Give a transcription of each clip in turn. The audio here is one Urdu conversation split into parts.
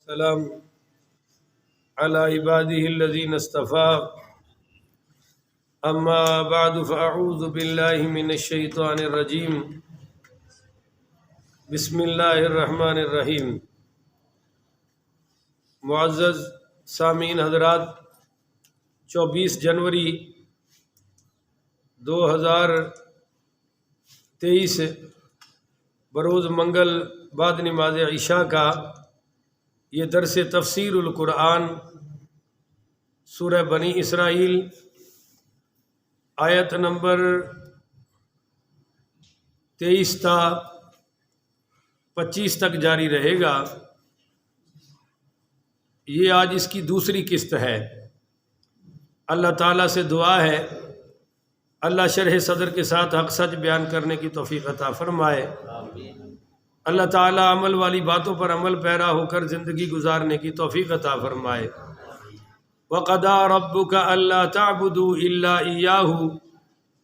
سلام على عباده الذين اصطفى اما بعد فاعوذ بالله من الشيطان الرجيم بسم اللہ الرحمن الرحیم۔ معزز سامعین حضرات، 24 جنوری 2023 بروز منگل بعد نماز عشاء کا یہ درس تفسیر القرآن سورہ بنی اسرائیل آیت نمبر 23 تا 25 تک جاری رہے گا۔ یہ آج اس کی دوسری قسط ہے۔ اللہ تعالیٰ سے دعا ہے اللہ شرح صدر کے ساتھ حق سچ بیان کرنے کی توفیق عطا فرمائے۔ اللہ تعالیٰ عمل والی باتوں پر عمل پیرا ہو کر زندگی گزارنے کی توفیق عطا فرمائے۔ وَقَضَىٰ رَبُّكَ أَلَّا تَعْبُدُوا إِلَّا إِيَّاهُ،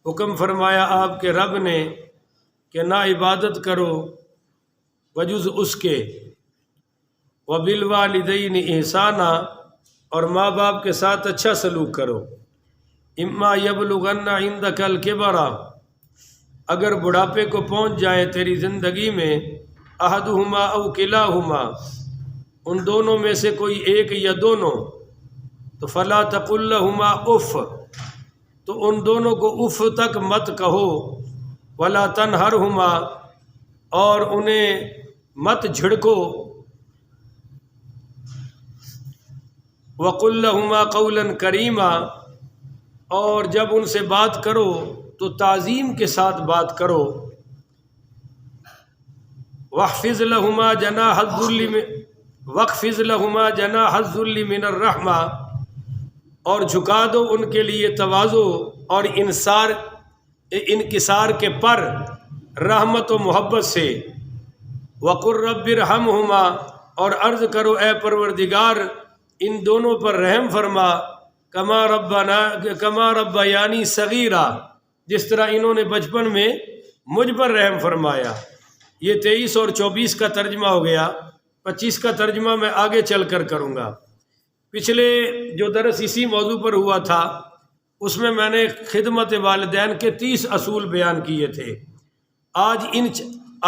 حکم فرمایا آپ کے رب نے کہ نہ عبادت کرو بجز اس کے، وَبِالْوَالِدَيْنِ إِحْسَانًا، اور ماں باپ کے ساتھ اچھا سلوک کرو۔ إِمَّا يَبْلُغَنَّ عِندَكَ الْكِبَرَ، اگر بڑھاپے کو پہنچ جائے تیری زندگی میں، احدہما او کلاہما، ان دونوں میں سے کوئی ایک یا دونوں، تو فلا تقل لہما اف، تو ان دونوں کو اف تک مت کہو، ولا تنہرہما، اور انہیں مت جھڑکو، وقل لہما قولا کریما، اور جب ان سے بات کرو تو تعظیم کے ساتھ بات کرو۔ وَاخْفِضْ لَهُمَا جَنَاحَ الذُّلِّ مِنَ الرَّحْمَةِ، اور جھکا دو ان کے لیے تواضع اور انکسار کے پر رحمت و محبت سے۔ وَقُلْ رَبِّ ارْحَمْهُمَا، اور عرض کرو اے پروردگار ان دونوں پر رحم فرما، کما ربیانی صغیرا، جس طرح انہوں نے بچپن میں مجھ پر رحم فرمایا۔ یہ 23 اور 24 کا ترجمہ ہو گیا۔ 25 کا ترجمہ میں آگے چل کر کروں گا۔ پچھلے جو درس اسی موضوع پر ہوا تھا اس میں نے خدمت والدین کے 30 اصول بیان کیے تھے۔ آج ان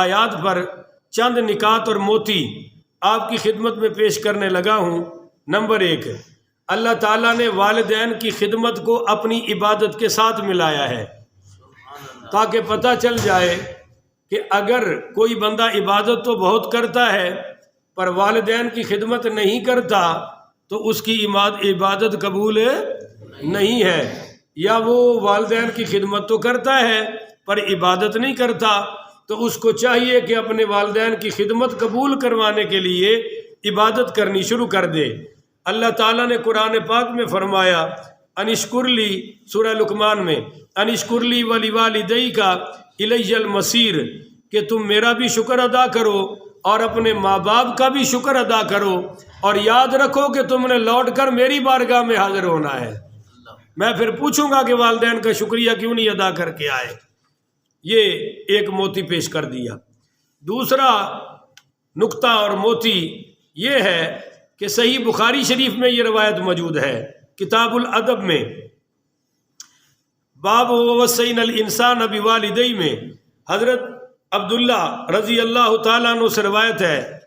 آیات پر چند نکات اور موتی آپ کی خدمت میں پیش کرنے لگا ہوں۔ نمبر 1، اللہ تعالیٰ نے والدین کی خدمت کو اپنی عبادت کے ساتھ ملایا ہے، تاکہ پتہ چل جائے کہ اگر کوئی بندہ عبادت تو بہت کرتا ہے پر والدین کی خدمت نہیں کرتا تو اس کی عبادت قبول نہیں ہے، یا وہ والدین کی خدمت تو کرتا ہے پر عبادت نہیں کرتا، تو اس کو چاہیے کہ اپنے والدین کی خدمت قبول کروانے کے لیے عبادت کرنی شروع کر دے۔ اللہ تعالیٰ نے قرآن پاک میں فرمایا انشکر لی، سورہ لقمان میں، انشکر لی ولوالدیک الی المصیر، کہ تم میرا بھی شکر ادا کرو اور اپنے ماں باپ کا بھی شکر ادا کرو، اور یاد رکھو کہ تم نے لوٹ کر میری بارگاہ میں حاضر ہونا ہے، میں پھر پوچھوں گا کہ والدین کا شکریہ کیوں نہیں ادا کر کے آئے۔ یہ ایک موتی پیش کر دیا۔ دوسرا نقطہ اور موتی یہ ہے کہ صحیح بخاری شریف میں یہ روایت موجود ہے، کتاب الادب میں، باب ووصینا الانسان بوالدیہ میں، حضرت عبداللہ رضی اللہ تعالیٰ عنہ سے روایت ہے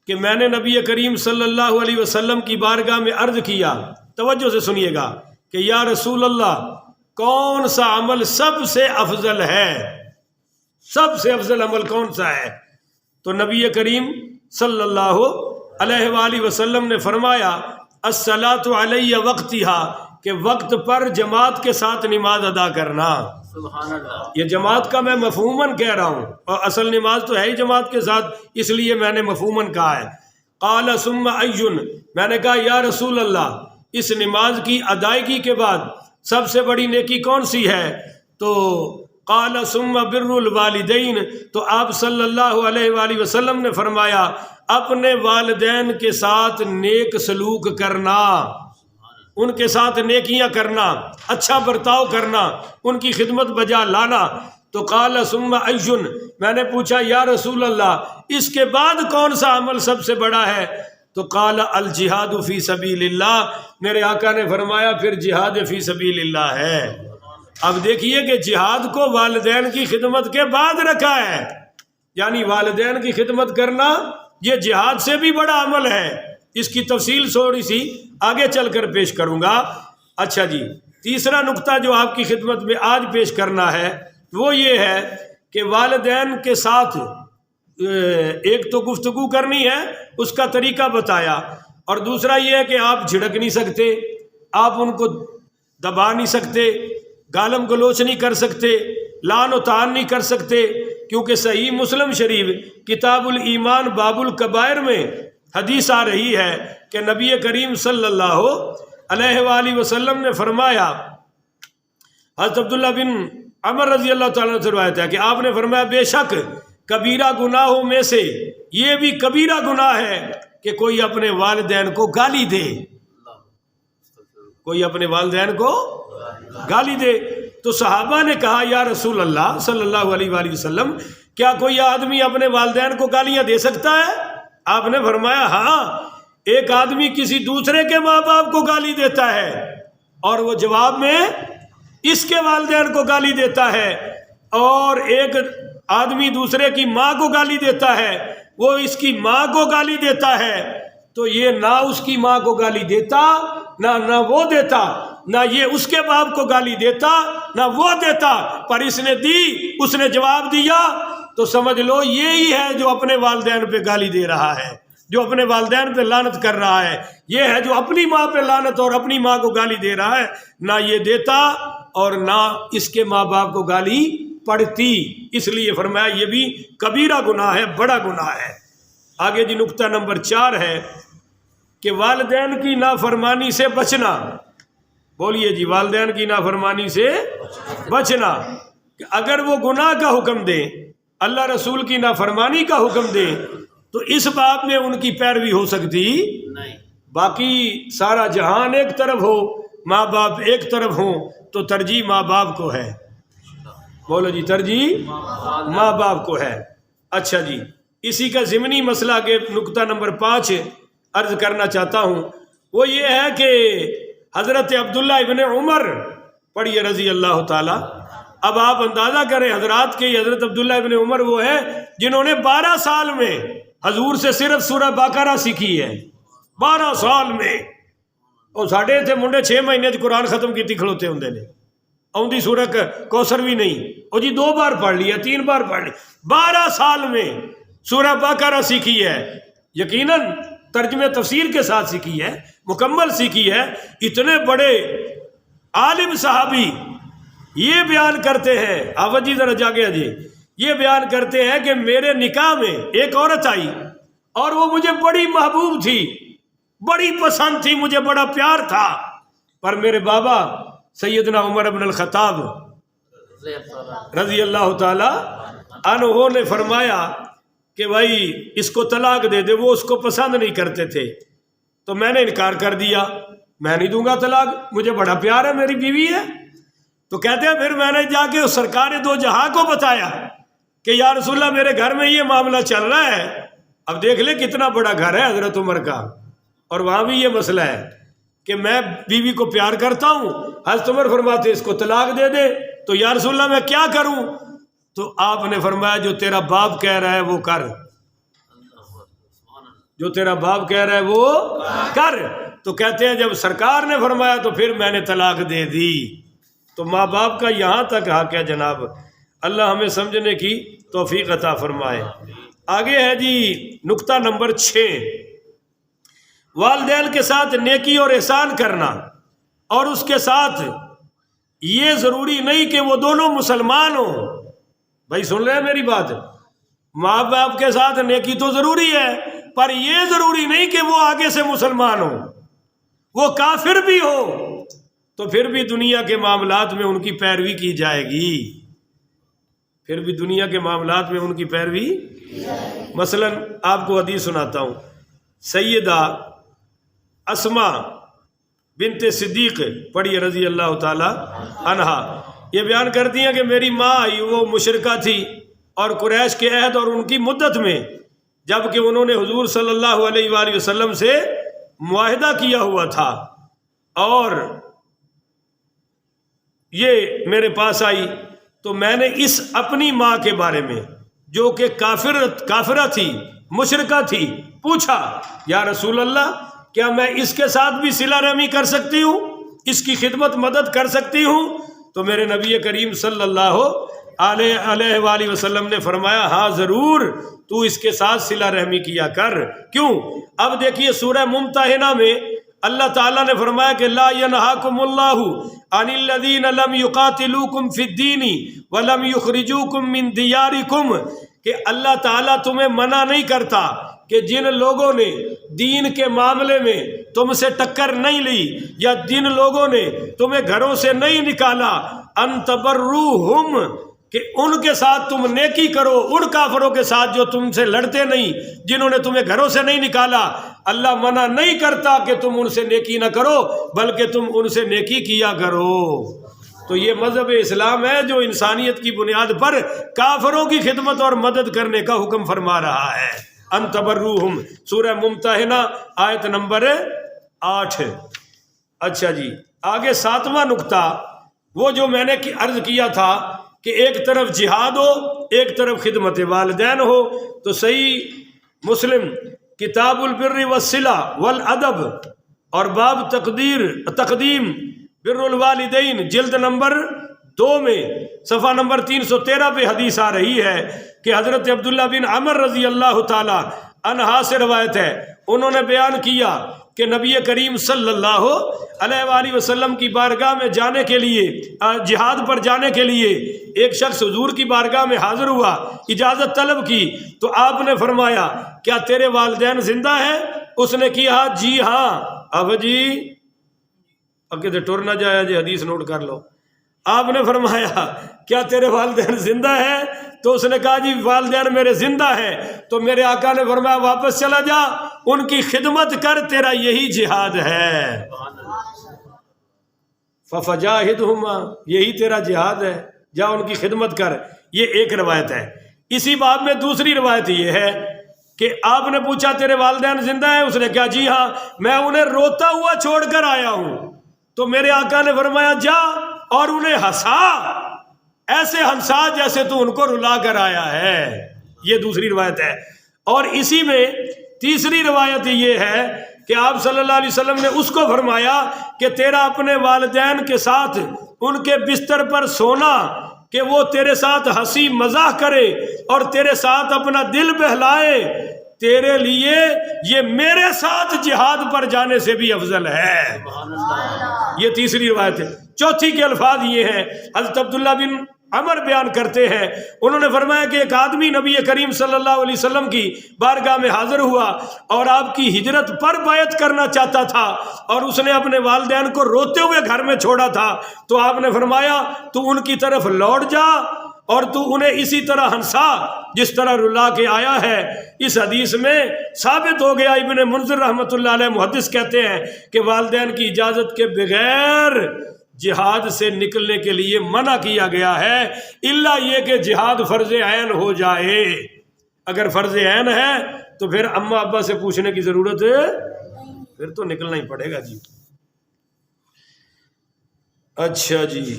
کہ میں نے نبی کریم صلی اللہ علیہ وسلم کی بارگاہ میں عرض کیا، توجہ سے سنیے گا، کہ یا رسول اللہ کون سا عمل سب سے افضل ہے، سب سے افضل عمل کون سا ہے؟ تو نبی کریم صلی اللہ علیہ وآلہ وسلم نے فرمایا الصلاۃ علی وقتہا، کہ وقت پر جماعت کے ساتھ نماز ادا کرنا۔ سبحان اللہ۔ یہ جماعت کا میں مفہوماً کہہ رہا ہوں، اور اصل نماز تو ہے ہی جماعت کے ساتھ، اس لیے میں نے مفہوماً کہا ہے۔ قال ثم ایٌ، میں نے کہا یا رسول اللہ اس نماز کی ادائیگی کے بعد سب سے بڑی نیکی کون سی ہے؟ تو قال ثم بر الوالدین، تو آپ صلی اللہ علیہ وآلہ وسلم نے فرمایا اپنے والدین کے ساتھ نیک سلوک کرنا، ان کے ساتھ نیکیاں کرنا، اچھا برتاؤ کرنا، ان کی خدمت بجا لانا۔ تو قال ثم ایٌ، میں نے پوچھا یا رسول اللہ اس کے بعد کون سا عمل سب سے بڑا ہے؟ تو قال الجہاد فی سبیل اللہ، میرے آقا نے فرمایا پھر جہاد فی سبیل اللہ ہے۔ اب دیکھیے کہ جہاد کو والدین کی خدمت کے بعد رکھا ہے، یعنی والدین کی خدمت کرنا یہ جہاد سے بھی بڑا عمل ہے۔ اس کی تفصیل تھوڑی سی آگے چل کر پیش کروں گا۔ اچھا جی، تیسرا نقطہ جو آپ کی خدمت میں آج پیش کرنا ہے وہ یہ ہے کہ والدین کے ساتھ ایک تو گفتگو کرنی ہے، اس کا طریقہ بتایا، اور دوسرا یہ ہے کہ آپ جھڑک نہیں سکتے، آپ ان کو دبا نہیں سکتے، گالم گلوچ نہیں کر سکتے، لعن و طعن نہیں کر سکتے، کیونکہ صحیح مسلم شریف کتاب الایمان باب الکبائر میں حدیث آ رہی ہے کہ نبی کریم صلی اللہ علیہ وآلہ وسلم نے فرمایا، حضرت عبداللہ بن عمر رضی اللہ تعالیٰ عنہ سے روایت ہے کہ آپ نے فرمایا بے شک کبیرہ گناہوں میں سے یہ بھی کبیرہ گناہ ہے کہ کوئی اپنے والدین کو گالی دے، کوئی اپنے والدین کو گالی دے۔ تو صحابہ نے کہا یا رسول اللہ صلی اللہ علیہ وآلہ وسلم، کیا کوئی آدمی اپنے والدین کو گالیاں دے سکتا ہے؟ آپ نے فرمایا ہاں، ایک آدمی کسی دوسرے کے ماں باپ کو گالی دیتا ہے اور وہ جواب میں اس کے والدین کو گالی دیتا ہے، اور ایک آدمی دوسرے کی ماں کو گالی دیتا ہے، وہ اس کی ماں کو گالی دیتا ہے، تو یہ نہ اس کی ماں کو گالی دیتا، نہ وہ دیتا، نہ یہ اس کے باپ کو گالی دیتا، نہ وہ دیتا، پر اس نے دی، اس نے جواب دیا، تو سمجھ لو یہی ہے جو اپنے والدین پہ گالی دے رہا ہے، جو اپنے والدین پہ لعنت کر رہا ہے، یہ ہے جو اپنی ماں پہ لعنت اور اپنی ماں کو گالی دے رہا ہے، نہ یہ دیتا اور نہ اس کے ماں باپ کو گالی پڑتی۔ اس لیے فرمایا یہ بھی کبیرہ گناہ ہے، بڑا گناہ ہے۔ آگے جی نقطہ نمبر 4 ہے کہ والدین کی نافرمانی سے بچنا۔ بولیے جی، والدین کی نافرمانی سے بچنا، کہ اگر وہ گناہ کا حکم دے، اللہ رسول کی نافرمانی کا حکم دے، تو اس باب میں ان کی پیروی ہو سکتی نہیں۔ باقی سارا جہان ایک طرف ہو، ماں باپ ایک طرف ہوں، تو ترجیح ماں باپ کو ہے۔ بولو جی، ترجیح ماں باپ کو ہے۔ اچھا جی، اسی کا ضمنی مسئلہ کے نقطہ نمبر 5 عرض کرنا چاہتا ہوں، وہ یہ ہے کہ حضرت عبداللہ ابن عمر پڑھیے رضی اللہ تعالی۔ اب آپ اندازہ کریں حضرات کہ حضرت عبداللہ ابن عمر وہ ہے جنہوں نے 12 سال میں حضور سے صرف سورہ بقرہ سیکھی ہے، 12 سال میں۔ اور ساڈے تھے منڈے 6 مہینے قرآن ختم کی کھلوتے ہوں نے، آؤندی سورہ کوثر بھی نہیں، اور جی 2 بار پڑھ لیا، 3 بار پڑھ لی، 12 سال میں سورہ بقرہ سیکھی ہے، یقیناً ترجمے تفسیر کے ساتھ سیکھی ہے، مکمل سیکھی ہے۔ اتنے بڑے عالم صحابی یہ بیان کرتے ہیں، آواز جی ذرا جاگے جی، یہ بیان کرتے ہیں کہ میرے نکاح میں ایک عورت آئی اور وہ مجھے بڑی محبوب تھی، بڑی پسند تھی، مجھے بڑا پیار تھا، پر میرے بابا سیدنا عمر بن الخطاب رضی اللہ تعالی عنہ نے فرمایا کہ بھائی اس کو طلاق دے دے، وہ اس کو پسند نہیں کرتے تھے، تو میں نے انکار کر دیا، میں نہیں دوں گا طلاق، مجھے بڑا پیار ہے، میری بیوی ہے۔ تو کہتے ہیں پھر میں نے جا کے سرکار دو جہاں کو بتایا کہ یا رسول اللہ میرے گھر میں یہ معاملہ چل رہا ہے۔ اب دیکھ لے کتنا بڑا گھر ہے حضرت عمر کا، اور وہاں بھی یہ مسئلہ ہے کہ میں بیوی کو پیار کرتا ہوں، حضرت عمر فرماتے اس کو طلاق دے دے، تو یا رسول اللہ میں کیا کروں؟ تو آپ نے فرمایا جو تیرا باپ کہہ رہا ہے وہ کر، جو تیرا باپ کہہ رہا ہے وہ کر۔ تو کہتے ہیں جب سرکار نے فرمایا تو پھر میں نے طلاق دے دی۔ تو ماں باپ کا یہاں تک حق ہے جناب، اللہ ہمیں سمجھنے کی توفیق عطا فرمائے۔ آگے ہے جی نقطہ نمبر 6، والدین کے ساتھ نیکی اور احسان کرنا، اور اس کے ساتھ یہ ضروری نہیں کہ وہ دونوں مسلمان ہوں۔ بھائی سن رہے ہیں میری بات، ماں باپ کے ساتھ نیکی تو ضروری ہے، پر یہ ضروری نہیں کہ وہ آگے سے مسلمان ہوں، وہ کافر بھی ہو تو پھر بھی دنیا کے معاملات میں ان کی پیروی کی جائے گی، پھر بھی دنیا کے معاملات میں ان کی پیروی۔ مثلا آپ کو حدیث سناتا ہوں، سیدہ اسماء بنت صدیق پڑھی رضی اللہ تعالی عنہا، یہ بیان کرتی ہیں کہ میری ماں آئی، وہ مشرکہ تھی، اور قریش کے عہد اور ان کی مدت میں جبکہ انہوں نے حضور صلی اللہ علیہ وآلہ وسلم سے معاہدہ کیا ہوا تھا، اور یہ میرے پاس آئی تو میں نے اس اپنی ماں کے بارے میں جو کہ کافرہ تھی، مشرکہ تھی، پوچھا یا رسول اللہ کیا میں اس کے ساتھ بھی صلہ رحمی کر سکتی ہوں، اس کی خدمت مدد کر سکتی ہوں؟ تو میرے نبی کریم صلی اللہ علیہ وآلہ وسلم نے فرمایا ہاں ضرور، تو اس کے ساتھ صلہ رحمی کیا کر۔ کیوں؟ اب دیکھیے سورہ ممتحنہ میں اللہ تعالیٰ نے فرمایا کہ لا ینہاکم اللہ عن الذین لم یقاتلوکم فی الدین ولم یخرجوکم من دیارکم، کہ اللہ تعالیٰ تمہیں منع نہیں کرتا کہ جن لوگوں نے دین کے معاملے میں تم سے ٹکر نہیں لی یا جن لوگوں نے تمہیں گھروں سے نہیں نکالا، ان تبروہم، کہ ان کے ساتھ تم نیکی کرو، ان کافروں کے ساتھ جو تم سے لڑتے نہیں، جنہوں نے تمہیں گھروں سے نہیں نکالا۔ اللہ منع نہیں کرتا کہ تم ان سے نیکی نہ کرو، بلکہ تم ان سے نیکی کیا کرو۔ تو یہ مذہب اسلام ہے جو انسانیت کی بنیاد پر کافروں کی خدمت اور مدد کرنے کا حکم فرما رہا ہے۔ ان تبروہم، سورہ ممتحنہ آیت نمبر 8۔ اچھا جی، آگے 7واں نقطہ، وہ جو میں نے عرض کیا تھا کہ ایک طرف جہاد ہو، ایک طرف خدمت والدین ہو، تو صحیح مسلم کتاب البر والصلہ والادب اور باب تقدیم بر الوالدین جلد نمبر 2 میں صفحہ نمبر 313 پہ حدیث آ رہی ہے کہ حضرت عبداللہ بن عمر رضی اللہ تعالی عنہ سے روایت ہے، انہوں نے بیان کیا کہ نبی کریم صلی اللہ علیہ وآلہ وسلم کی بارگاہ میں جانے کے لیے، جہاد پر جانے کے لیے ایک شخص حضور کی بارگاہ میں حاضر ہوا، اجازت طلب کی، تو آپ نے فرمایا کیا تیرے والدین زندہ ہیں؟ اس نے کہا جی ہاں۔ اب جی اگے تو ٹر نہ جایا جی، حدیث نوٹ کر لو۔ آپ نے فرمایا کیا تیرے والدین زندہ ہیں؟ تو اس نے کہا جی والدین میرے زندہ ہیں۔ تو میرے آقا نے فرمایا واپس چلا جا، ان کی خدمت کر، تیرا یہی جہاد ہے۔ فَفَجَاهِدْهُمَا، یہی تیرا جہاد ہے، جا ان کی خدمت کر۔ یہ ایک روایت ہے۔ اسی باب میں دوسری روایت یہ ہے کہ آپ نے پوچھا تیرے والدین زندہ ہیں؟ اس نے کہا جی ہاں، میں انہیں روتا ہوا چھوڑ کر آیا ہوں۔ تو میرے آقا نے فرمایا جا اور انہیں ہنسا، ایسے ہنسا جیسے تو ان کو رلا کر آیا ہے۔ یہ دوسری روایت ہے۔ اور اسی میں تیسری روایت یہ ہے کہ آپ صلی اللہ علیہ وسلم نے اس کو فرمایا کہ تیرا اپنے والدین کے ساتھ ان کے بستر پر سونا، کہ وہ تیرے ساتھ ہنسی مزاح کرے اور تیرے ساتھ اپنا دل بہلائے، تیرے لیے یہ میرے ساتھ جہاد پر جانے سے بھی افضل ہے۔ یہ تیسری روایت ہے۔ چوتھی کے الفاظ یہ ہیں، حضرت عبداللہ بن عمر بیان کرتے ہیں، انہوں نے فرمایا کہ ایک آدمی نبی کریم صلی اللہ علیہ وسلم کی بارگاہ میں حاضر ہوا اور آپ کی ہجرت پر بیعت کرنا چاہتا تھا، اور اس نے اپنے والدین کو روتے ہوئے گھر میں چھوڑا تھا۔ تو آپ نے فرمایا تو ان کی طرف لوٹ جا اور تو انہیں اسی طرح ہنسا جس طرح رلا کے آیا ہے۔ اس حدیث میں ثابت ہو گیا، ابن منذر رحمۃ اللہ علیہ محدث کہتے ہیں کہ والدین کی اجازت کے بغیر جہاد سے نکلنے کے لیے منع کیا گیا ہے، الا یہ کہ جہاد فرض عین ہو جائے۔ اگر فرض عین ہے تو پھر اماں ابا سے پوچھنے کی ضرورت ہے، پھر تو نکلنا ہی پڑے گا جی۔ اچھا جی،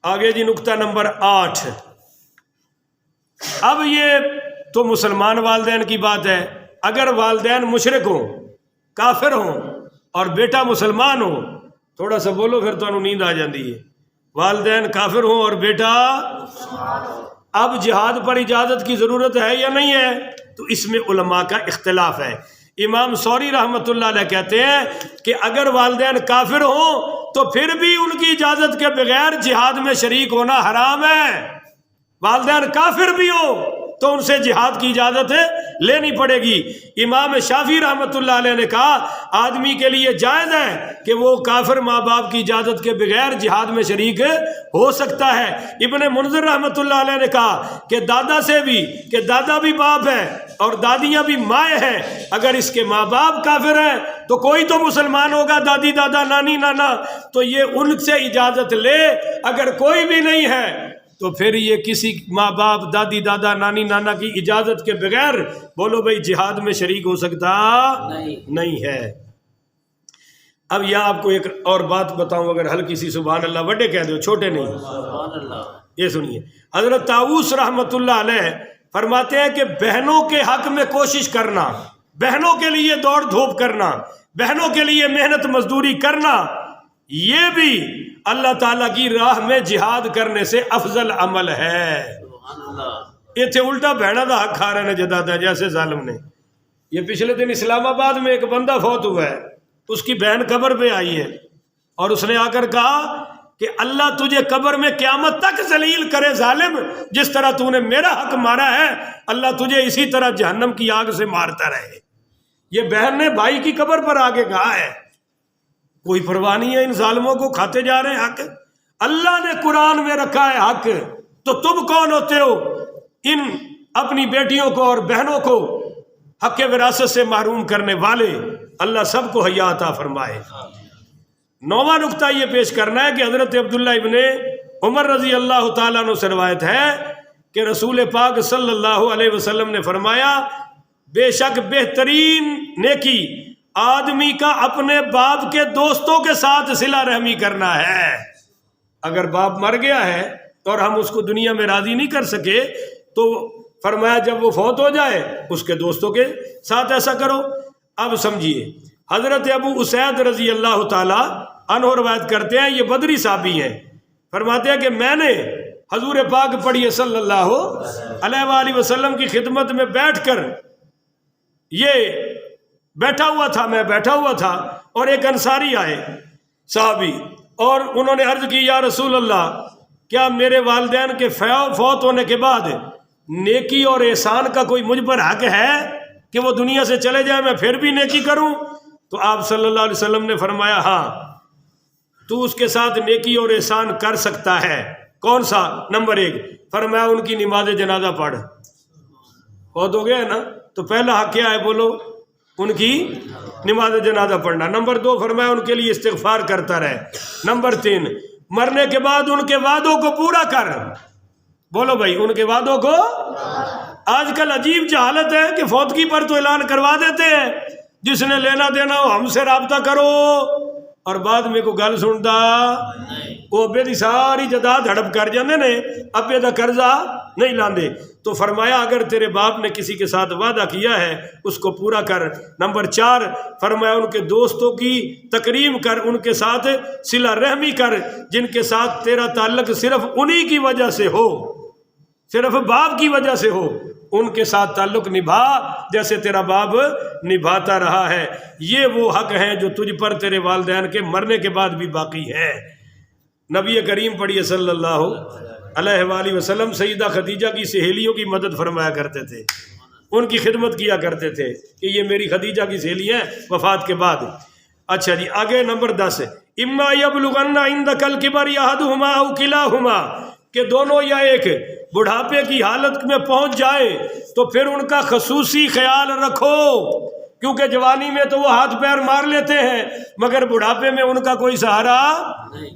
آگے جی نقطہ نمبر 8۔ اب یہ تو مسلمان والدین کی بات ہے۔ اگر والدین مشرک ہوں، کافر ہوں اور بیٹا مسلمان ہو، تھوڑا سا بولو پھر تو نیند آ جاندی ہے۔ والدین کافر ہوں اور بیٹا، اب جہاد پر اجازت کی ضرورت ہے یا نہیں ہے؟ تو اس میں علماء کا اختلاف ہے۔ امام ثوری رحمۃ اللہ علیہ کہتے ہیں کہ اگر والدین کافر ہوں تو پھر بھی ان کی اجازت کے بغیر جہاد میں شریک ہونا حرام ہے۔ والدین کافر بھی ہوں تو ان سے جہاد کی اجازت لینی پڑے گی۔ امام شافعی رحمۃ اللہ علیہ نے کہا آدمی کے لیے جائز ہے کہ وہ کافر ماں باپ کی اجازت کے بغیر جہاد میں شریک ہو سکتا ہے۔ ابن منذر رحمۃ اللہ علیہ نے کہا کہ دادا سے بھی، کہ دادا بھی باپ ہے اور دادیاں بھی مائیں ہیں، اگر اس کے ماں باپ کافر ہیں تو کوئی تو مسلمان ہوگا، دادی دادا نانی نانا، تو یہ ان سے اجازت لے۔ اگر کوئی بھی نہیں ہے تو پھر یہ کسی ماں باپ دادی دادا نانی نانا کی اجازت کے بغیر بولو بھائی جہاد میں شریک ہو سکتا نہیں ہے۔ اب یہاں آپ کو ایک اور بات بتاؤں، اگر ہلکی سی سبحان اللہ بڑے کہہ دو چھوٹے نہیں، یہ سنیے، حضرت طاؤوس رحمۃ اللہ علیہ فرماتے ہیں کہ بہنوں کے حق میں کوشش کرنا، بہنوں کے لیے دوڑ دھوپ کرنا، بہنوں کے لیے محنت مزدوری کرنا، یہ بھی اللہ تعالیٰ کی راہ میں جہاد کرنے سے افضل عمل ہے۔ یہ تھے الٹا بہنا دا حق کھا رہے نے جدادا جیسے ظالم نے۔ یہ پچھلے دن اسلام آباد میں ایک بندہ فوت ہوا ہے، اس کی بہن قبر پہ آئی ہے اور اس نے آ کر کہا کہ اللہ تجھے قبر میں قیامت تک ذلیل کرے ظالم، جس طرح تو نے میرا حق مارا ہے اللہ تجھے اسی طرح جہنم کی آگ سے مارتا رہے۔ یہ بہن نے بھائی کی قبر پر آگے کہا ہے، کوئی پرواہ نہیں ہے، ان ظالموں کو کھاتے جا رہے ہیں حق۔ اللہ نے قرآن میں رکھا ہے حق، تو تم کون ہوتے ہو ان اپنی بیٹیوں کو اور بہنوں کو حق وراثت سے محروم کرنے والے؟ اللہ سب کو حیا عطا فرمائے۔ 9واں نقطہ یہ پیش کرنا ہے کہ حضرت عبداللہ ابن عمر رضی اللہ تعالیٰ عنہ سے روایت ہے کہ رسول پاک صلی اللہ علیہ وسلم نے فرمایا، بے شک بہترین نیکی آدمی کا اپنے باپ کے دوستوں کے ساتھ صلہ رحمی کرنا ہے۔ اگر باپ مر گیا ہے اور ہم اس کو دنیا میں راضی نہیں کر سکے تو فرمایا جب وہ فوت ہو جائے اس کے دوستوں کے ساتھ ایسا کرو۔ اب سمجھیے، حضرت ابو اسید رضی اللہ تعالی عنہ روایت کرتے ہیں، یہ بدری صحابی ہیں، فرماتے ہیں کہ میں نے حضور پاک پڑھیے صلی اللہ علیہ وآلہ وسلم کی خدمت میں بیٹھ کر، یہ بیٹھا ہوا تھا اور ایک انصاری آئے صحابی، اور انہوں نے عرض کی یا رسول اللہ، کیا میرے والدین کے فوت ہونے کے بعد نیکی اور احسان کا کوئی مجھ پر حق ہے کہ وہ دنیا سے چلے جائے میں پھر بھی نیکی کروں؟ تو آپ صلی اللہ علیہ وسلم نے فرمایا ہاں، تو اس کے ساتھ نیکی اور احسان کر سکتا ہے۔ کون سا؟ نمبر 1، فرمایا ان کی نماز جنازہ پڑھ۔ فوت ہو گیا ہے نا، تو پہلا حق کیا ہے بولو؟ ان کی نماز جنازہ پڑھنا۔ نمبر 2، فرمایا ان کے لیے استغفار کرتا رہے۔ نمبر 3، مرنے کے بعد ان کے وعدوں کو پورا کر۔ بولو بھائی، ان کے وعدوں کو۔ آج کل عجیب جہالت ہے کہ فوتگی پر تو اعلان کروا دیتے ہیں، جس نے لینا دینا ہو ہم سے رابطہ کرو، اور بعد میں کو گل سنتا وہ ابے دی ساری جداد ہڑپ کر جاندے نے، ابے دا قرضہ نہیں لاندے۔ تو فرمایا اگر تیرے باپ نے کسی کے ساتھ وعدہ کیا ہے اس کو پورا کر۔ نمبر 4، فرمایا ان کے دوستوں کی تکریم کر، ان کے ساتھ صلہ رحمی کر، جن کے ساتھ تیرا تعلق صرف انہی کی وجہ سے ہو، صرف باپ کی وجہ سے ہو، ان کے ساتھ تعلق نبھا جیسے تیرا باپ نبھاتا رہا ہے۔ یہ وہ حق ہیں جو تجھ پر تیرے والدین کے مرنے کے بعد بھی باقی ہیں۔ نبی کریم پڑھیے صلی اللہ علیہ وآلہ وسلم سیدہ خدیجہ کی سہیلیوں کی مدد فرمایا کرتے تھے، ان کی خدمت کیا کرتے تھے کہ یہ میری خدیجہ کی سہیلی ہیں وفات کے بعد۔ اچھا جی، آگے نمبر 10، اما یبلغن عندک الکبر احدہما او کلاہما، کہ دونوں یا ایک بڑھاپے کی حالت میں پہنچ جائے تو پھر ان کا خصوصی خیال رکھو، کیونکہ جوانی میں تو وہ ہاتھ پیر مار لیتے ہیں مگر بڑھاپے میں ان کا کوئی سہارا،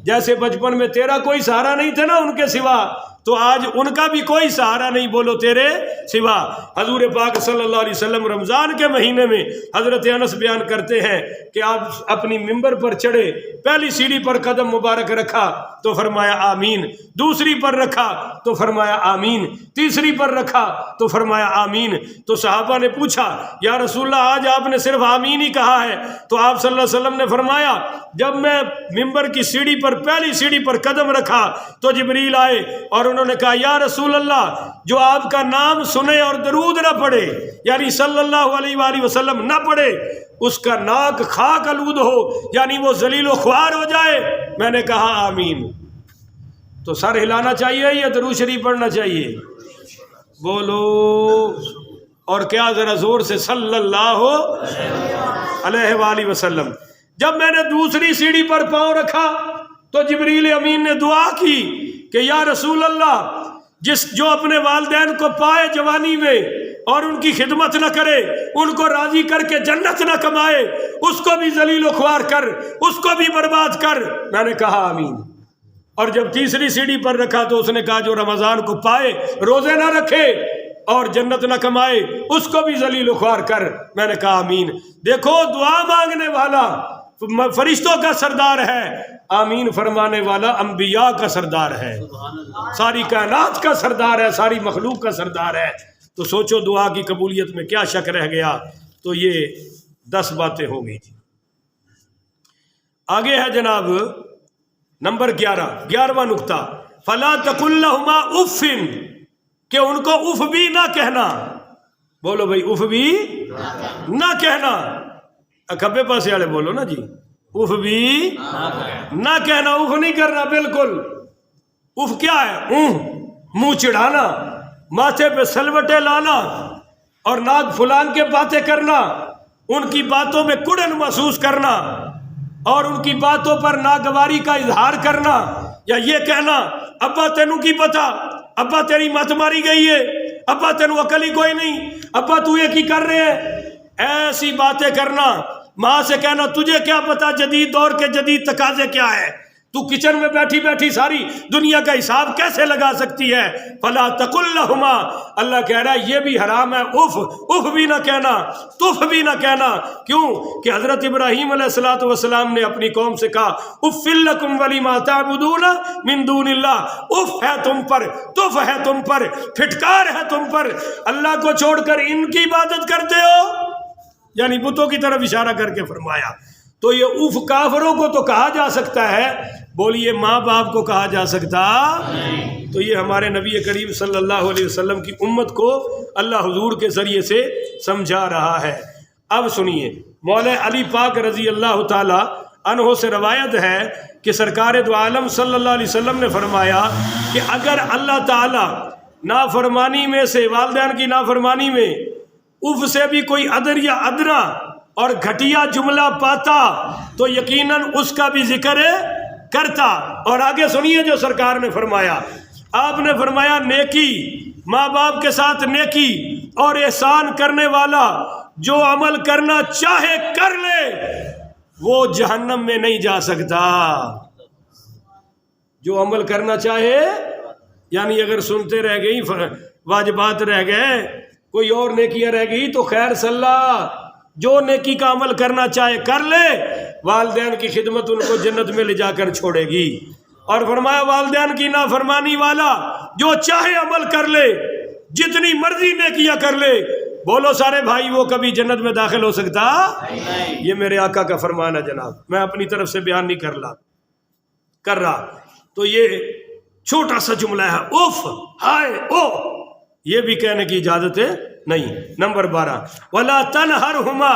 جیسے بچپن میں تیرا کوئی سہارا نہیں تھا نا ان کے سوا، تو آج ان کا بھی کوئی سہارا نہیں بولو تیرے سوا۔ حضور پاک صلی اللہ علیہ وسلم رمضان کے مہینے میں حضرت انس بیان کرتے ہیں کہ آپ اپنی ممبر پر چڑھے، پہلی سیڑھی پر قدم مبارک رکھا تو فرمایا آمین، دوسری پر رکھا تو فرمایا آمین، تیسری پر رکھا تو فرمایا آمین۔ تو صحابہ نے پوچھا یا رسول اللہ آج آپ نے صرف آمین ہی کہا ہے؟ تو آپ صلی اللہ علیہ وسلم نے فرمایا جب میں ممبر کی سیڑھی پر پہلی سیڑھی پر قدم رکھا تو جبریل آئے اور انہوں نے کہا یا رسول اللہ جو آپ کا نام سنے اور درود نہ پڑھے، یعنی صلی اللہ علیہ وآلہ وسلم نہ پڑھے، اس کا ناک خاک آلود ہو، یعنی وہ ذلیل و خوار ہو جائے۔ میں نے کہا آمین۔ تو سر ہلانا چاہیے یا درود شریف پڑھنا چاہیے؟ بولو، اور کیا ذرا زور سے صلی اللہ علیہ وآلہ وسلم۔ جب میں نے دوسری سیڑھی پر پاؤں رکھا تو جبریل امین نے دعا کی کہ یا رسول اللہ جو اپنے والدین کو پائے جوانی میں اور ان کی خدمت نہ کرے، ان کو راضی کر کے جنت نہ کمائے، اس کو بھی ذلیل و خوار کر، اس کو بھی برباد کر۔ میں نے کہا آمین۔ اور جب تیسری سیڑھی پر رکھا تو اس نے کہا جو رمضان کو پائے روزے نہ رکھے اور جنت نہ کمائے اس کو بھی ذلیل و خوار کر. میں نے کہا آمین. دیکھو دعا مانگنے والا فرشتوں کا سردار ہے، آمین فرمانے والا انبیاء کا سردار ہے، ساری کائنات کا سردار ہے، ساری مخلوق کا سردار ہے. تو سوچو دعا کی قبولیت میں کیا شک رہ گیا. تو یہ 10 باتیں ہو گئی تھی. آگے ہے جناب نمبر 11واں نقطہ، فلا تقل لہما اف، کہ ان کو اف بھی نہ کہنا. بولو بھائی اف بھی نہ کہنا. کھبے پاسے والے بولو نا جی، اف بھی نہ کہنا، اف نہیں کرنا بالکل. اف کیا ہے؟ منہ چڑھانا، ماتھے پہ سلوٹے لانا اور ناک پھلان کے باتیں کرنا، ان کی باتوں میں کڑن محسوس کرنا اور ان کی باتوں پر ناگواری کا اظہار کرنا، یا یہ کہنا ابا تینوں کی پتا، ابا تیری مت ماری گئی ہے، ابا تینوں عقل ہی کوئی نہیں، ابا تو یہ کی کر رہے ہیں. ایسی باتیں کرنا. ماں سے کہنا تجھے کیا پتا جدید دور کے جدید تقاضے کیا ہے، تو کچن میں بیٹھی بیٹھی ساری دنیا کا حساب کیسے لگا سکتی ہے. فلا تقل لہما، اللہ کہہ رہا ہے یہ بھی حرام ہے. اف بھی نہ کہنا، تف بھی نہ کہنا. کیوں کہ حضرت ابراہیم علیہ السلام نے اپنی قوم سے کہا اف لکم ولما تعبدون من دون اللہ، اف ہے تم پر، تف ہے تم پر، پھٹکار ہے تم پر، اللہ کو چھوڑ کر ان کی عبادت کرتے ہو. یعنی بتوں کی طرف اشارہ کر کے فرمایا. تو یہ اف کافروں کو تو کہا جا سکتا ہے، بولیے ماں باپ کو کہا جا سکتا نہیں. تو یہ ہمارے نبی کریم صلی اللہ علیہ وسلم کی امت کو اللہ حضور کے ذریعے سے سمجھا رہا ہے. اب سنیے، مولا علی پاک رضی اللہ تعالی عنہ سے روایت ہے کہ سرکار دو عالم صلی اللہ علیہ وسلم نے فرمایا کہ اگر اللہ تعالی نافرمانی میں سے، والدین کی نافرمانی میں اف سے بھی کوئی ادر یا ادنا اور گھٹیا جملہ پاتا تو یقیناً اس کا بھی ذکر کرتا. اور آگے سنیے جو سرکار نے فرمایا، آپ نے فرمایا نیکی، ماں باپ کے ساتھ نیکی اور احسان کرنے والا جو عمل کرنا چاہے کر لے وہ جہنم میں نہیں جا سکتا. جو عمل کرنا چاہے، یعنی اگر سنتے رہ گئی واجبات رہ گئے، کوئی اور نیکیاں رہ گئی تو خیر صلاح، جو نیکی کا عمل کرنا چاہے کر لے، والدین کی خدمت ان کو جنت میں لے جا کر چھوڑے گی. اور فرمایا والدین کی نافرمانی والا جو چاہے عمل کر لے، جتنی مرضی نیکیاں کر لے، بولو سارے بھائی وہ کبھی جنت میں داخل ہو سکتا نہیں. یہ میرے آقا کا فرمان ہے جناب، میں اپنی طرف سے بیان نہیں کر رہا. تو یہ چھوٹا سا جملہ ہے، اوف، ہائے، او، یہ بھی کہنے کی اجازت ہے نہیں. نمبر 12، وَلَا تَنْهَرْهُمَا،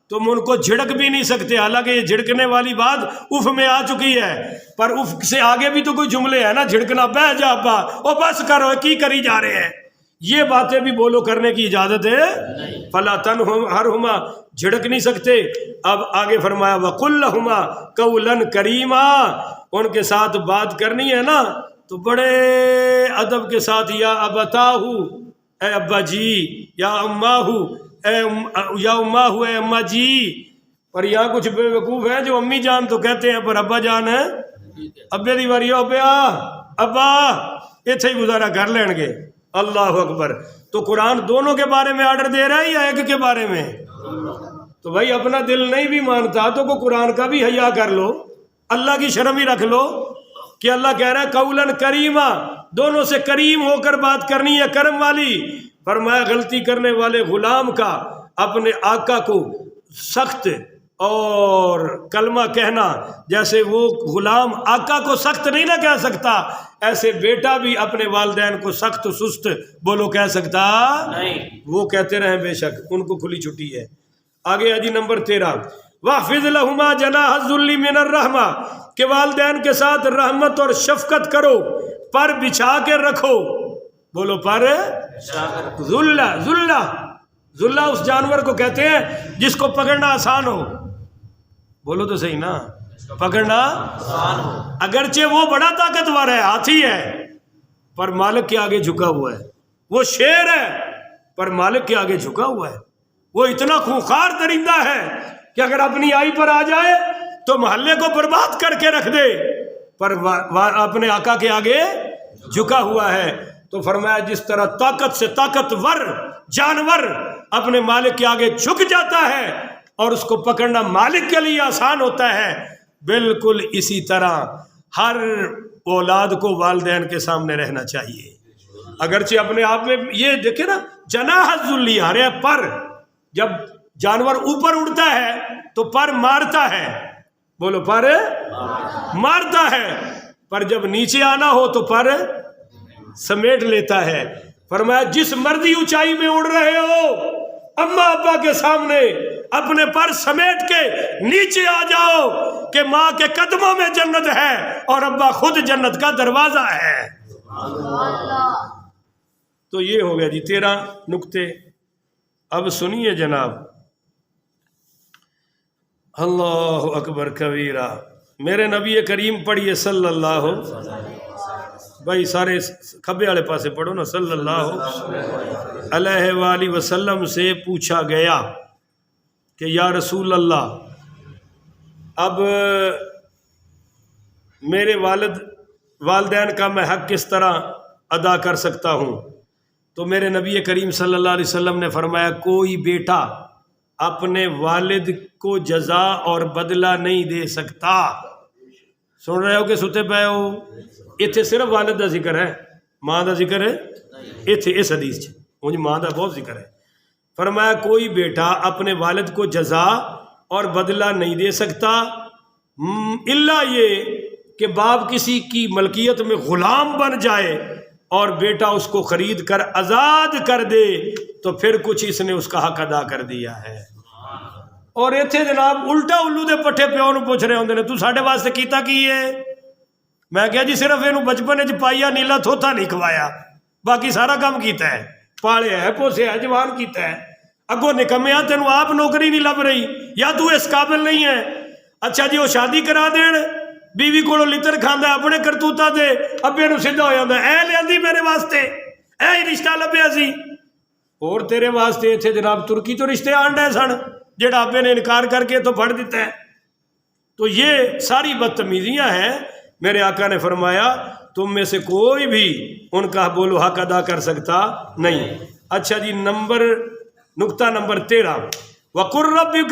تم ان کو جھڑک بھی نہیں سکتے. حالانکہ یہ جھڑکنے والی بات اف میں آ چکی ہے، پر اف سے آگے بھی تو کوئی جملے ہیں نا، جھڑکنا، بہ جا ابا، او بس کرو، کی کری جا رہے ہیں، یہ باتیں بھی بولو کرنے کی اجازت ہے فَلَا تَنْهَرْهُمَا، جھڑک نہیں سکتے. اب آگے فرمایا وَقُلْ لَهُمَا قَوْلًا كَرِيمًا، ان کے ساتھ بات کرنی ہے نا تو بڑے ادب کے ساتھ، یا ابتاہو، اے ابا جی، یا اماہو، یا اماہو، اے اما جی. پر یہاں کچھ بے وقوف ہیں جو امی جان تو کہتے ہیں پر ابا جان ہے، ابے دی واری پیا ابا، اتھے ہی گزارا کر لین گے. اللہ اکبر. تو قرآن دونوں کے بارے میں آرڈر دے رہا ہے یا ایک کے بارے میں؟ تو بھائی اپنا دل نہیں بھی مانتا تو کو قرآن کا بھی حیا کر لو، اللہ کی شرم ہی رکھ لو کہ اللہ کہہ رہا ہے قولاً کریما، دونوں سے کریم ہو کر بات کرنی ہے، کرم والی. فرمایا غلطی کرنے والے غلام کا اپنے آقا کو سخت اور کلمہ کہنا، جیسے وہ غلام آقا کو سخت نہیں نہ کہہ سکتا، ایسے بیٹا بھی اپنے والدین کو سخت سست بولو کہہ سکتا نہیں. وہ کہتے رہیں بے شک، ان کو کھلی چھٹی ہے. آگے ہے جی نمبر 13، وَاخْفِضْ لَهُمَا جَنَاحَ الذُّلِّ مِنَ الرَّحْمَةِ، کہ والدین کے ساتھ رحمت اور شفقت کرو، پر بچھا کے رکھو. بولو پر ذلہ اس جانور کو کہتے ہیں جس کو پکڑنا آسان ہو. بولو تو صحیح نا، پکڑنا آسان ہو. اگرچہ وہ بڑا طاقتور ہے، ہاتھی ہے، پر مالک کے آگے جھکا ہوا ہے. وہ شیر ہے پر مالک کے آگے جھکا ہوا ہے. وہ اتنا خوخار درندہ ہے کہ اگر اپنی آئی پر آ جائے تو محلے کو برباد کر کے رکھ دے. پر اپنے آقا کے آگے جھکا ہوا ہے. تو فرمایا جس طرح طاقت سے طاقتور جانور اپنے مالک کے آگے جھک جاتا ہے اور اس کو پکڑنا مالک کے لیے آسان ہوتا ہے، بالکل اسی طرح ہر اولاد کو والدین کے سامنے رہنا چاہیے. اگرچہ اپنے آپ میں یہ دیکھیں نا، جناح الذل آ رہا ہے، پر جب جانور اوپر اڑتا ہے تو پر مارتا ہے، بولو پر مارتا ہے، پر جب نیچے آنا ہو تو پر سمیٹ لیتا ہے. فرمایا جس مرضی اونچائی میں اڑ رہے ہو، اماں ابا کے سامنے اپنے پر سمیٹ کے نیچے آ جاؤ کہ ماں کے قدموں میں جنت ہے اور ابا خود جنت کا دروازہ ہے. تو یہ ہو گیا جی 13 نکتے. اب سنیے جناب، اللہ اکبر کبیرہ. میرے نبی کریم پڑھیے صلی اللہ، بھائی سارے کھبے والے پاسے پڑھو نا، صلی اللہ علیہ وآلہ وسلم سے پوچھا گیا کہ یا رسول اللہ، اب میرے والدین کا میں حق کس طرح ادا کر سکتا ہوں؟ تو میرے نبی کریم صلی اللہ علیہ وسلم نے فرمایا کوئی بیٹا اپنے والد کو جزا اور بدلہ نہیں دے سکتا. سن رہے ہو کہ ستے پے ہو؟ اتنے صرف والد کا ذکر ہے، ماں کا ذکر ہے اتنے اس حدیث چ، مجھے ماں کا بہت ذکر ہے. فرمایا کوئی بیٹا اپنے والد کو جزا اور بدلہ نہیں دے سکتا الا یہ کہ باپ کسی کی ملکیت میں غلام بن جائے اور بیٹا اس کو خرید کر آزاد کر دے تو پھر کچھ اس نے اس کا حق ادا کر دیا ہے. اور اتنے جناب الٹا الو دے پٹھے پیو نو پوچھ رہے ہوندے نے تو ساڈے واسطے کیتا کی ہے؟ میں کہا جی صرف یہ بچپن چ پائیا نیلا تھوتا نہیں کھوایا، باقی سارا کام کیتا ہے، پالیا ہے، پوسیا ہے، جوان کیتا ہے. اگوں نکمیا تینوں آپ نوکری نہیں لب رہی یا تو اس قابل نہیں ہے. اچھا جی وہ شادی کرا دین، بیوی کو لتر کھانا اپنے کرتوتا دے، ابے نو سیدھا ہو جاتا ہے اے لیندی میرے واسطے، اے ہی رشتہ لبیا سی. اور تیرے واسطے اتنے جناب ترکی تو رشتے آن ڈے سن جڑا ابے نے انکار کر کے تو پڑھ دیتا ہے. تو یہ ساری بدتمیزیاں ہیں. میرے آقا نے فرمایا تم میں سے کوئی بھی ان کا بولو حق ادا کر سکتا نہیں. اچھا جی نقطہ نمبر 13، وَقُرْ رَبِّ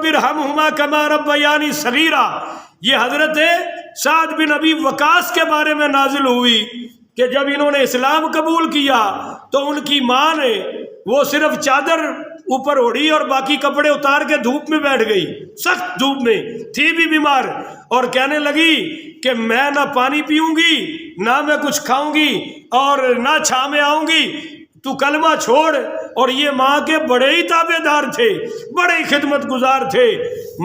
ارْحَمْهُمَا كَمَا رَبَّيَانِي صَغِيرًا. یہ حضرت سعد بن ابی وقاص کے بارے میں نازل ہوئی کہ جب انہوں نے اسلام قبول کیا تو ان کی ماں نے وہ صرف چادر اوپر اوڑھی اور باقی کپڑے اتار کے دھوپ میں بیٹھ گئی، سخت دھوپ میں تھی بھی بیمار، اور کہنے لگی کہ میں نہ پانی پیوں گی نہ میں کچھ کھاؤں گی اور نہ چھاں میں آؤں گی، تو کلمہ چھوڑ. اور یہ ماں کے بڑے ہی تابع دار تھے، بڑے ہی خدمت گزار تھے،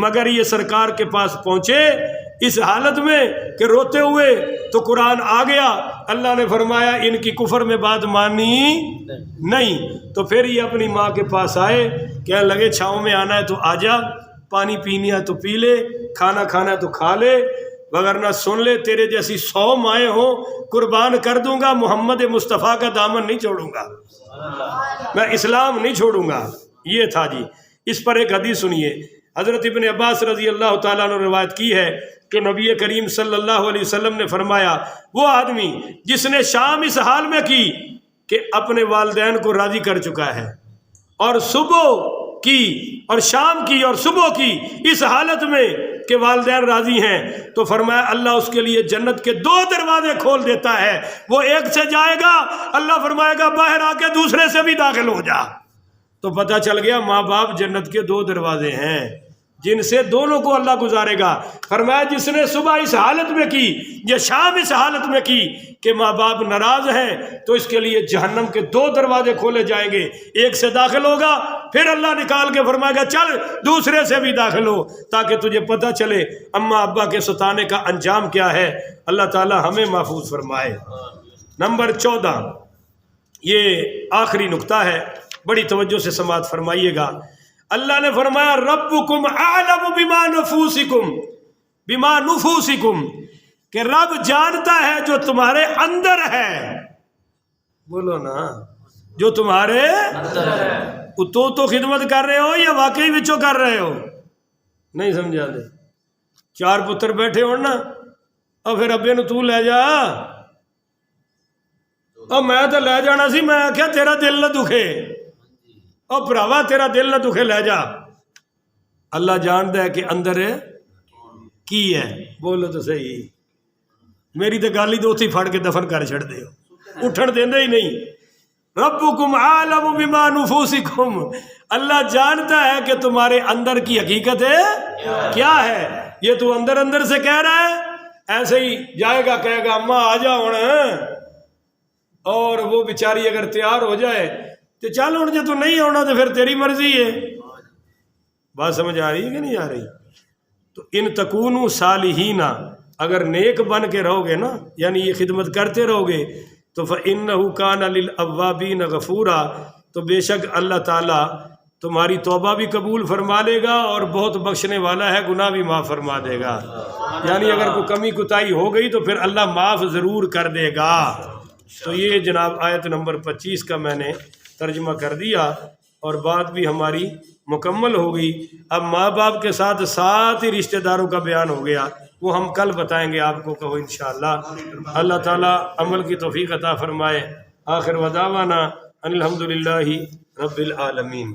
مگر یہ سرکار کے پاس پہنچے اس حالت میں کہ روتے ہوئے تو قرآن آ گیا. اللہ نے فرمایا ان کی کفر میں بات مانی نہیں. تو پھر یہ اپنی ماں کے پاس آئے، کہنے لگے چھاؤں میں آنا ہے تو آ جا، پانی پینی ہے تو پی لے، کھانا کھانا ہے تو کھا لے، وگرنہ سن لے تیرے جیسی 100 مائیں ہوں قربان کر دوں گا، محمد مصطفیٰ کا دامن نہیں چھوڑوں گا، میں اسلام نہیں چھوڑوں گا. یہ تھا جی. اس پر ایک حدیث سنیے. حضرت ابن عباس رضی اللہ تعالیٰ نے روایت کی ہے کہ نبی کریم صلی اللہ علیہ وسلم نے فرمایا وہ آدمی جس نے شام اس حال میں کی کہ اپنے والدین کو راضی کر چکا ہے، اور صبح کی اور شام کی اور صبح کی اس حالت میں کہ والدین راضی ہیں، تو فرمایا اللہ اس کے لیے جنت کے 2 دروازے کھول دیتا ہے. وہ ایک سے جائے گا، اللہ فرمائے گا باہر آ کے دوسرے سے بھی داخل ہو جا. تو پتہ چل گیا ماں باپ جنت کے 2 دروازے ہیں جن سے دونوں کو اللہ گزارے گا. فرمایا جس نے صبح اس حالت میں کی یا شام اس حالت میں کی کہ ماں باپ ناراض ہیں تو اس کے لیے جہنم کے 2 دروازے کھولے جائیں گے، ایک سے داخل ہوگا پھر اللہ نکال کے فرمائے گا چل دوسرے سے بھی داخل ہو، تاکہ تجھے پتہ چلے اماں ابا کے ستانے کا انجام کیا ہے. اللہ تعالی ہمیں محفوظ فرمائے. نمبر 14، یہ آخری نقطہ ہے، بڑی توجہ سے سماعت فرمائیے گا. اللہ نے فرمایا ربکم اعلم بما نفوسکم، کہ رب جانتا ہے جو تمہارے اندر ہے. بولو نا، جو تمہارے اندر ہے. تو خدمت کر رہے ہو یا واقعی وچوں کر رہے ہو؟ نہیں سمجھا دے. 4 پتر بیٹھے ہو نا، اور پھر ابے نو تو لے جا، اور میں تو لے جانا سی، میں آخیا تیرا دل نہ دکھے، اور بھراوا تیرا دل نہ دکھے لے جا۔ اللہ جانتا ہے کہ اندر کی ہے، بولو تو صحیح، میری تو گالی تو اتھی پھڑ کے دفن کر چھڑ دے ہو، اٹھن دیندے ہی نہیں۔ ربکم عالم بما نفوسکم، اللہ جانتا ہے کہ تمہارے اندر کی حقیقت ہے کیا ہے۔ یہ تو اندر اندر سے کہہ رہا ہے، ایسے ہی جائے گا کہے گا اماں آ جا ہوں، اور وہ بیچاری اگر تیار ہو جائے تو چل ہوں، جو تو نہیں ہونا تو پھر تیری مرضی ہے۔ بات سمجھ آ رہی ہے کہ نہیں آ رہی؟ تو ان تکونوا صالحین، اگر نیک بن کے رہو گے نا، یعنی یہ خدمت کرتے رہو گے، تو فَإِنَّهُ كَانَ لِلْأَوَّابِينَ غَفُورًا، تو بے شک اللہ تعالیٰ تمہاری توبہ بھی قبول فرما لے گا اور بہت بخشنے والا ہے، گناہ بھی معاف فرما دے گا۔ یعنی اگر کوئی کمی کوتاہی ہو گئی تو پھر اللہ معاف ضرور کر دے گا۔ تو یہ جناب آیت نمبر 25 کا میں نے ترجمہ کر دیا، اور بات بھی ہماری مکمل ہو گئی۔ اب ماں باپ کے ساتھ ساتھ ہی رشتہ داروں کا بیان ہو گیا، وہ ہم کل بتائیں گے آپ کو، کہو انشاءاللہ۔ اللہ تعالیٰ عمل کی توفیق عطا فرمائے۔ آخر ودعوانا ان الحمدللہ رب العالمین۔